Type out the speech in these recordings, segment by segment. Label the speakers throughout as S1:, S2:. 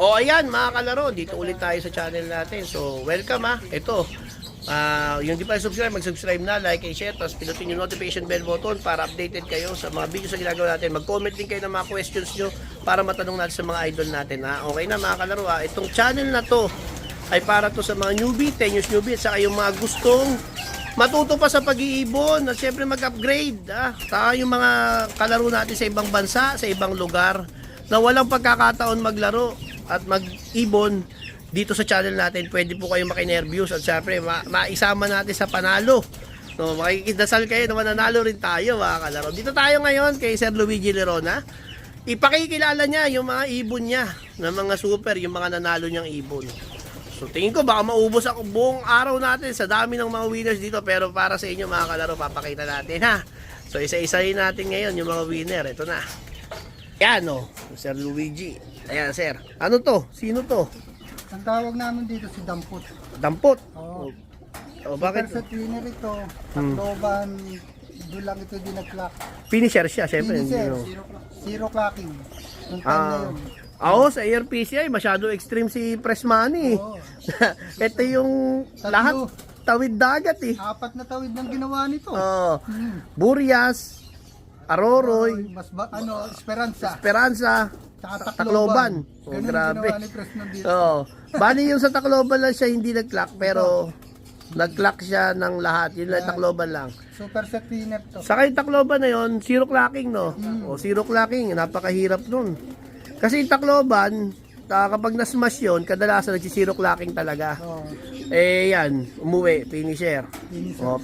S1: O ayan mga kalaro, dito ulit tayo sa channel natin. So welcome Ito, yung di pa subscribe, mag-subscribe na, like and share. Tapos pinutin yung notification bell button para updated kayo sa mga videos na ginagawa natin. Mag-comment din kayo ng mga questions nyo para matanong natin sa mga idol natin. Okay na mga kalaro, itong channel na to ay para to sa mga newbie, 10 years newbie, at saka yung mga gustong matuto pa sa pag-iibon at syempre mag-upgrade. Saka yung mga kalaro natin sa ibang bansa, sa ibang lugar na walang pagkakataon maglaro at mag-ibon, dito sa channel natin pwede po kayong makinervyos at syempre maisama natin sa panalo. So makikidasal kayo na mananalo rin tayo mga kalaro. Dito tayo ngayon kay Sir Luigi Lerona. Ipakikilala niya yung mga ibon niya na mga super, yung mga nanalo niyang ibon. So tingin ko baka maubos ako buong araw natin sa dami ng mga winners dito, pero para sa inyo mga kalaro papakita natin So isa-isahin natin ngayon yung mga winner. Ito na. Yan Sir Luigi. Ayan sir. Ano to? Sino to?
S2: Ang tawag namin dito si Dampot.
S1: Dampot?
S2: Oo.
S1: Bakit?
S2: Super set winner ito. Takloban, doon lang ito dinag-clock.
S1: Finisher siya, syempre.
S2: Finisher, zero clocking. Yung time na yun.
S1: Sa ARPCI, masyado extreme si Pressmani.
S2: Oo.
S1: Ito yung lahat tawid dagat
S2: 4 na tawid ng ginawa nito.
S1: Burias, Aroroy,
S2: Esperanza,
S1: Tsaka Tacloban. Grabe.
S2: Ginawa ni Pressman dito.
S1: Bali yung sa Tacloban lang siya hindi nag-clock, pero nag-clock siya ng lahat. Yun lang Tacloban lang.
S2: Super set winner to.
S1: Saka yung Tacloban na yun, zero clocking zero clocking, napakahirap nun. Kasi yung Tacloban, kapag na-smash yun, kadalasan nagsi-zero clocking talaga. Yan, umuwi, finisher.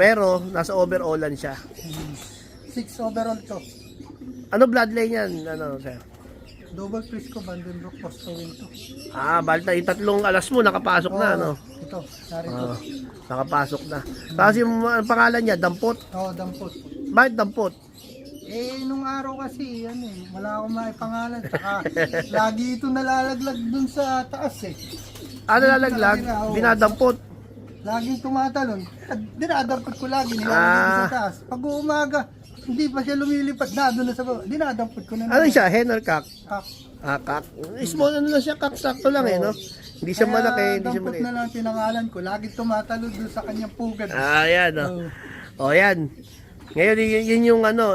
S1: Pero nasa overallan siya.
S2: 6 overall to.
S1: Ano bloodline yan? Ano, sir?
S2: Double Prisco, Vandenbroek, Postowin to.
S1: Balta, yung tatlong alas mo, nakapasok na,
S2: Ito, narito.
S1: Nakapasok na. Kasi yung pangalan niya, Dampot.
S2: Dampot.
S1: Bakit Dampot?
S2: Nung araw kasi, wala akong maipangalan. Tsaka, lagi ito nalalaglag dun sa taas
S1: Nalalaglag? Dinadampot?
S2: Laging tumatalon. Dinadampot ko lagi, nilalagay sa taas. Pag umaga, hindi pa siya lumilipat na doon na sa baba. Dinadampot ko na.
S1: Ano siya? Hen or kak?
S2: Kak.
S1: Kak. Small ano lang siya, kak. Sakto lang Hindi siya malaki, hindi siya
S2: maliit. Dampot na lang pinangalan ko. Lagi tumatalon doon sa kanyang pugad.
S1: Yan yan. Ngayon,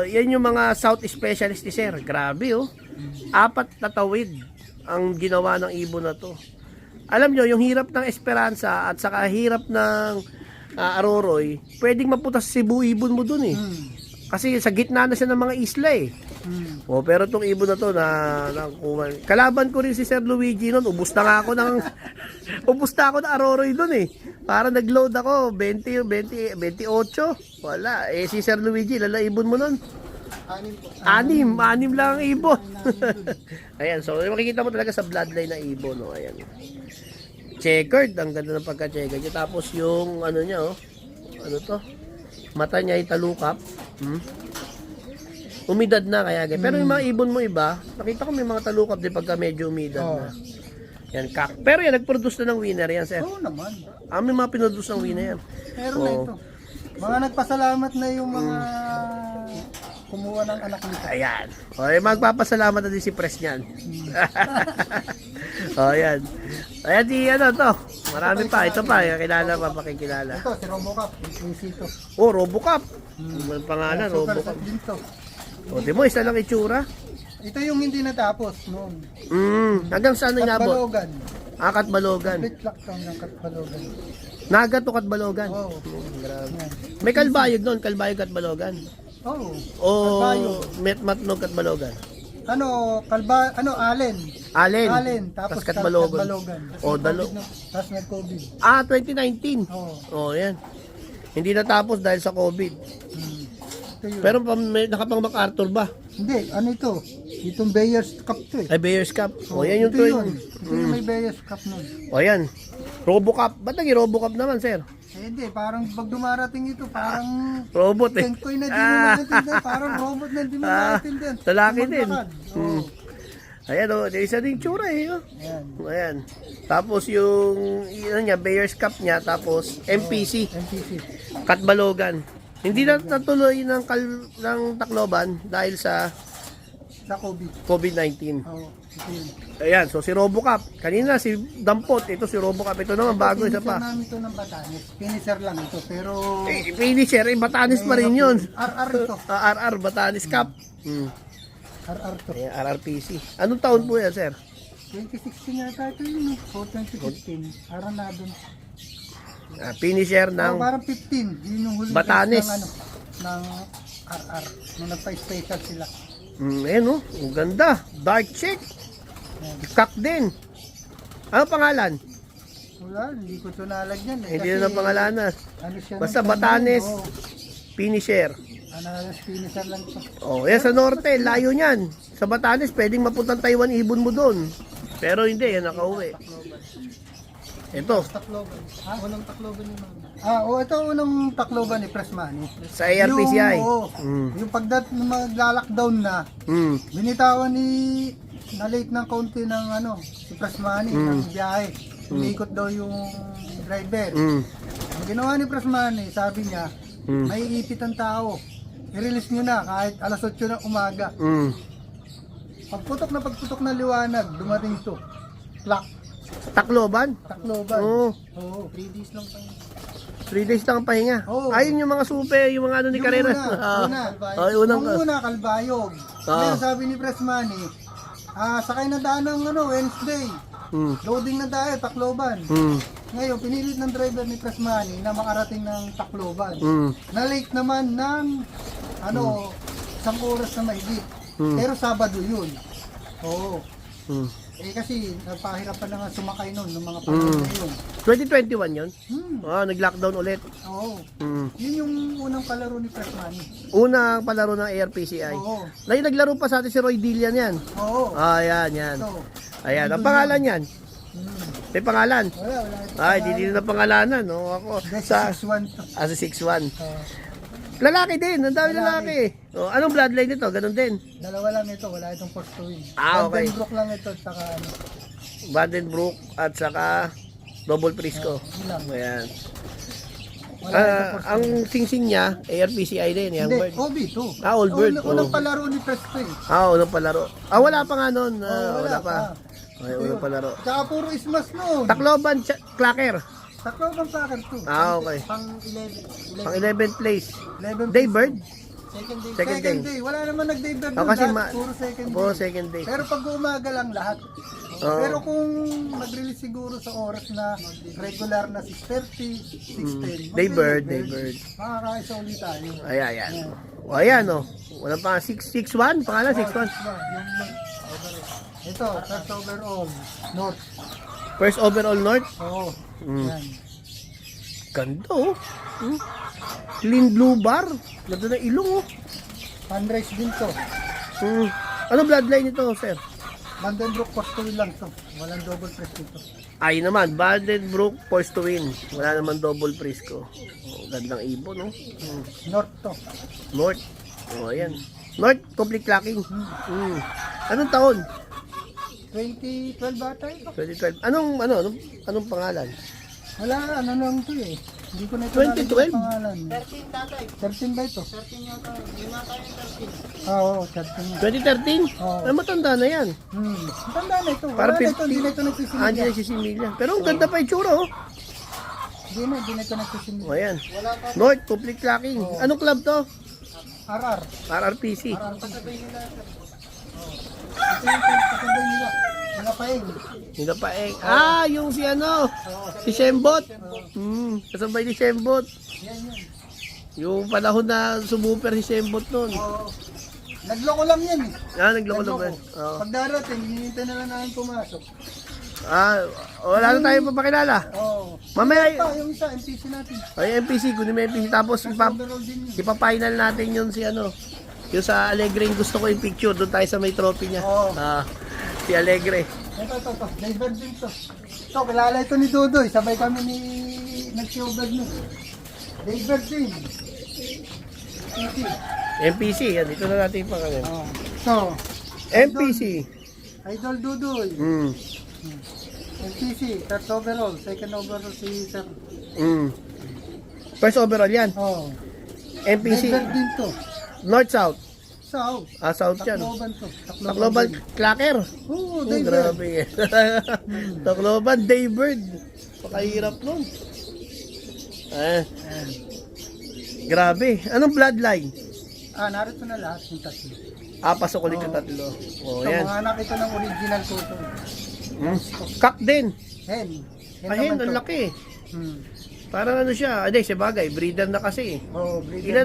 S1: yan yung mga South Specialist ni Sir. Grabe 4 na tawid ang ginawa ng ibon na to. Alam nyo, yung hirap ng Esperanza at saka hirap ng Aroroy, pwedeng maputas si Cebu ibon mo dun Kasi sa gitna na siya ng mga isla pero itong ibon na to kalaban ko rin si Sir Luigi noon. Ubus na ako ng Aroroy dun Para nag-load ako 28. Wala. Si Sir Luigi, ibon mo nun? 6 lang ang ibon. Ayan, so makikita mo talaga sa bloodline na ibon ayan. Checkered, ang ganda ng pagka-checkered niya. Tapos yung ano niya ano to? Mata niya ay talukap. Umidad na kaya pero yung mga ibon mo iba, nakita ko may mga talukap din pagka medyo umidad na. Yan, kak. Pero yan, nag-produce na ng winner yan, sir.
S2: Naman.
S1: May mga pinroduce ng winner yan.
S2: Meron na ito. Mga nagpasalamat na yung mga kumuha ng anak nito.
S1: Ayan. Magpapasalamat na din si Press niyan. Ayan. Ayan, to. Marami pa. Ito pa. Papakikilala.
S2: Ito, si Robocop. Ito.
S1: Robocop. Ang pangalan,
S2: Super
S1: Robocop.
S2: set din to.
S1: Di mo, isa lang itsura.
S2: Ito yung hindi natapos noon.
S1: Hanggang saan na inabot?
S2: Katbalogan.
S1: Katbalogan.
S2: Split lockdown ng Katbalogan.
S1: Nagat o Katbalogan? Grabe. May kalbayog doon, Katbalogan. Metmatnog Katbalogan. Allen.
S2: Tapos
S1: Katbalogan.
S2: Tapos nag-COVID.
S1: 2019. Yan. Hindi natapos dahil sa COVID. Pero may nakapang MacArthur ba?
S2: Hindi, ito? Itong Bayers Cup to
S1: Bayers Cup. Yan yung
S2: ito yun. Ito yung may Bayers Cup nun.
S1: Yan. Robocop. Ba't naging Robocop naman, sir?
S2: Hindi, parang pag dumarating ito, parang
S1: robot
S2: Tenkoy na di mo naintindihan. Parang robot na di mo naintindihan.
S1: Talaki din. Ayan isa ding tsura Ayan. Tapos yung Bayers Cup niya, tapos MPC. Katbalogan. Hindi na natuloy ng Tacloban dahil sa
S2: sa COVID.
S1: COVID-19.
S2: Oo, ito yun.
S1: Ayan, so si Robocop. Kanina si Dampot, ito si Robocop. Ito naman bago, isa
S2: Finisher
S1: pa.
S2: namin ito ng Batanes. Finisher lang ito, pero...
S1: Finisher, Batanes pa rin yun.
S2: RR ito.
S1: RR, Batanes Cup.
S2: RR to.
S1: Ayan, RRPC. Anong taon po yan, sir?
S2: 2016 yata ito yun. O 2015. Araw na doon.
S1: Finisher
S2: Oh,
S1: ng
S2: parang 15. Yun yung huling
S1: Batanes.
S2: race ng RR. Nung nagpa-special sila.
S1: Ayan o, ang ganda. Dark chick. Kak din. Ano pangalan?
S2: Wala, hindi ko ito nalagyan.
S1: Hindi na ng pangalanan.
S2: Ano siya
S1: Basta
S2: ng
S1: Batanes.
S2: oh,
S1: Finisher.
S2: finisher lang ito.
S1: Oh, yan sa norte, layo niyan. Sa Batanes, pwedeng mapuntang Taiwan ibon mo doon. Pero hindi, yan nakauwi. Ito,
S2: Tacloban. Ha? Unang Tacloban yun. Ito unang Tacloban ni Pressman.
S1: sa ARPCI.
S2: Yung nung magla-lockdown na, binitawan na late ng kaunti ng si Pressman ng biyahe. Umiikot daw yung driver. Ang ginawa ni Pressman, sabi niya, may ipit ang tao. I-release nyo na kahit alas 8 ng umaga. Pagputok na liwanag, dumating to. Clock.
S1: Tacloban?
S2: Tacloban.
S1: Oo.
S2: Oo. 3 days lang tayo.
S1: 3 days lang ang pahinga.
S2: Oo.
S1: Ayun yung mga super, yung mga ano ni
S2: Yung
S1: Carrera.
S2: una, Kalbayog. Ngayon sabi ni Pressman sakay na daan ng Wednesday. Loading na tayo, Tacloban. Ngayon, pinilit ng driver ni Pressman na makarating ng Tacloban. Na late naman ng isang oras na mahigit. Pero Sabado yun. Oo. Kasi nagpahirapan na nga sumakay nun ng mga panahon na yun.
S1: 2021 yun? Nag-lockdown ulit.
S2: Oo. Yun yung unang palaro ni Pressman.
S1: Unang palaro ng ARPCI.
S2: Oo.
S1: Naglaro pa sa atin si Roy Dillian yan.
S2: Oo.
S1: Yan.
S2: So,
S1: Ayan, ang pangalan yan. May pangalan.
S2: wala.
S1: Di na pangalanan. No? Ako, sa
S2: 6-1 to.
S1: As a 6'1". Lalaki din, ang dami lalaki. Anong bloodline nito? Ganun din.
S2: Dalawa lang ito, wala itong first to win.
S1: Okay.
S2: Vandenbroek lang ito, saka
S1: Vandenbroek at saka Double Prisco.
S2: yun lang.
S1: Ayan.
S2: Wala itong first
S1: Ang singsing niya, ARPCI din, Young
S2: Hindi,
S1: Bird.
S2: OB to.
S1: Old Bird.
S2: Unang palaro ni Presto
S1: Unang palaro. Wala pa nga nun.
S2: wala
S1: Wala pa. Okay, unang palaro.
S2: Tsaka puro ismas noon.
S1: Tacloban, Clacker.
S2: Tacloban Clacker to.
S1: Okay.
S2: Pang 11.
S1: Pang 11th place.
S2: 11
S1: Daybird.
S2: Second day. Wala naman nag-daybird doon.
S1: Kasi
S2: Puro second day.
S1: second day.
S2: Pero pag umaga lang lahat. Pero kung mag-release siguro sa oras na regular na 6:30, 6:10.
S1: Daybird.
S2: Makakaisa ulit tayo.
S1: Ayan. Ayan Walang pa 661, pangalan 6'1".
S2: Ito, first overall, North.
S1: First overall North.
S2: Oo. Yan.
S1: Ganda Clean blue bar. Ganda ng ilong
S2: Fundraise din to.
S1: Ano bloodline ito, sir?
S2: Vandenbroek Costoy lang to. Walang double press dito.
S1: Ay naman, Vandenbroek forced to win. Wala naman double Prisco. Gandang ibon,
S2: North to.
S1: North. Ayan. North, complete clacking. Anong taon?
S2: 2012 bata ito.
S1: 2012. Anong pangalan?
S2: Wala, lang to eh. Hindi ko na ito
S1: 2012?
S2: pangalan. 13 tatay. 13 ba ito? 13 yata. Hindi na tayo 13. Oo, 13.
S1: 2013?
S2: Oo.
S1: Matanda na yan.
S2: Matanda na ito.
S1: Para
S2: Wala na ito, hindi na ito nagsisimilya.
S1: Hindi nagsisimilya. Pero ang ganda pa itsura,
S2: Hindi na ito nagsisimilya.
S1: Ayan. North, complete clacking. Anong club to?
S2: RR.
S1: RRPC.
S2: RR. Pasabay nila. Ito yung pasabay nila. Mga paeng.
S1: Hindi pa yung si Shembot. Kasabay ni Shembot.
S2: Yan.
S1: Yung panahon na sumuper si Shembot nun.
S2: Nagloko lang yan eh.
S1: Nagloko lang.
S2: Pag darating, hinihintay na lang namin pumasok.
S1: Wala na tayo papakilala. Mamaya,
S2: Yung isa, MPC natin.
S1: MPC, kunin mo yung MPC. Tapos,
S2: Overall din yun.
S1: ipa-final natin yun yung sa Alegre, yung gusto ko yung picture. Doon tayo sa may trophy niya. Si Alegre.
S2: Ito. Daybird din to. Ito, kilala ito ni Dudoy. Sabay kami nag-showbird nyo. Daybird din.
S1: MPC, yan. Dito na natin yung pangalan.
S2: So,
S1: MPC.
S2: Idol Dudoy. MPC, first overall. Second overall si Sir.
S1: First overall yan.
S2: Oh.
S1: MPC.
S2: Daybird din to.
S1: North-South.
S2: South.
S1: South yan.
S2: Tacloban to.
S1: Tacloban Clacker.
S2: Oo,
S1: Oh,
S2: Daybird.
S1: grabe yan. Tacloban Daybird. Pakahirap nun.
S2: Ayan.
S1: Grabe. Anong bloodline?
S2: Narito na lahat yung tatlo.
S1: Pasok ulit yung tatlo. Oh,
S2: Ito,
S1: yan.
S2: mga anak ito ng original ko to.
S1: Kak din.
S2: Hen.
S1: Ahin,
S2: naman
S1: ang
S2: to.
S1: laki.
S2: Hmm.
S1: Parang ano siya, sa bagay, breeder na kasi.
S2: Oo, breeder.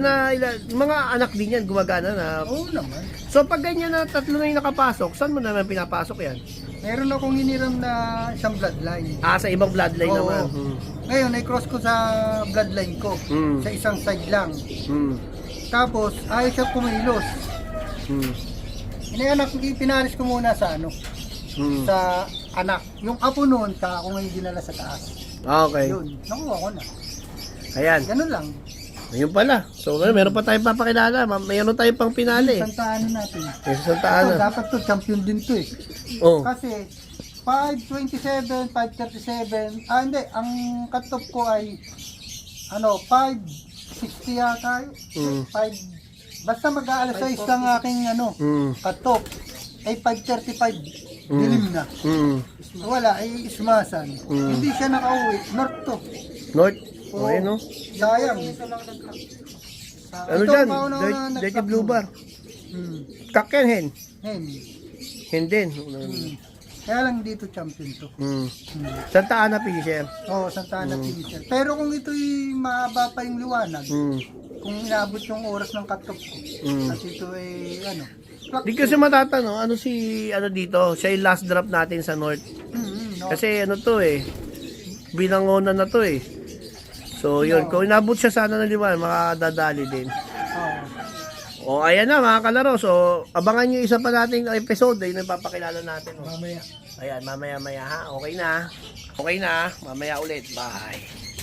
S1: Mga anak din yan, gumagana na.
S2: Oo naman.
S1: So pag ganyan na tatlo na yung nakapasok, saan mo naman pinapasok yan?
S2: Meron akong hiniram na isang bloodline.
S1: Sa ibang bloodline
S2: Oo.
S1: naman.
S2: Ngayon, i-cross ko sa bloodline ko. Sa isang side lang. Tapos, ayaw siya kumilos. Pinalis ko muna sa sa anak. Yung apo noon, ako ngayon dinala sa taas.
S1: Okay.
S2: Yun, nakuha ko na.
S1: Ayan.
S2: Ganun lang.
S1: Ayun pala. So meron pa tayong papakilala. Mayroon tayong pang pinali.
S2: Santa Ana natin.
S1: Santa
S2: Ito,
S1: Ana.
S2: dapat to champion din to eh.
S1: Oh.
S2: Kasi 527, 537. Hindi, ang cut-off ko ay 560 yata. 5 basta mag-aalas 6 lang aking cut-off. Ay 535 dilim na. Wala, ay ismasan. Hindi siya nakauwi. North to.
S1: North.
S2: Oo.
S1: Okay, no?
S2: Sayang.
S1: Ano
S2: Ito,
S1: dyan?
S2: mauna na
S1: Dirty
S2: nag-cut
S1: Blue
S2: mo.
S1: Bar. Kak yan, hen.
S2: Hen.
S1: Hen din.
S2: Kaya lang dito champion to.
S1: Santa Ana Fisher.
S2: Oo, Santa Ana Finisher. Pero kung ito'y mahaba pa yung liwanag, kung inabot yung oras ng cut-off ko, at ito ay
S1: Di kasi matatanong, dito, siya yung last drop natin sa North.
S2: no?
S1: Kasi binangonan na to eh. So yun, kung inabot siya sana ng liwan, makadadali din.
S2: Oo.
S1: Ayan na mga kalaro. So abangan nyo isa pa nating episode, yun ang papakilala natin.
S2: Mamaya.
S1: Ayan, mamaya ha. Okay na. Mamaya ulit. Bye.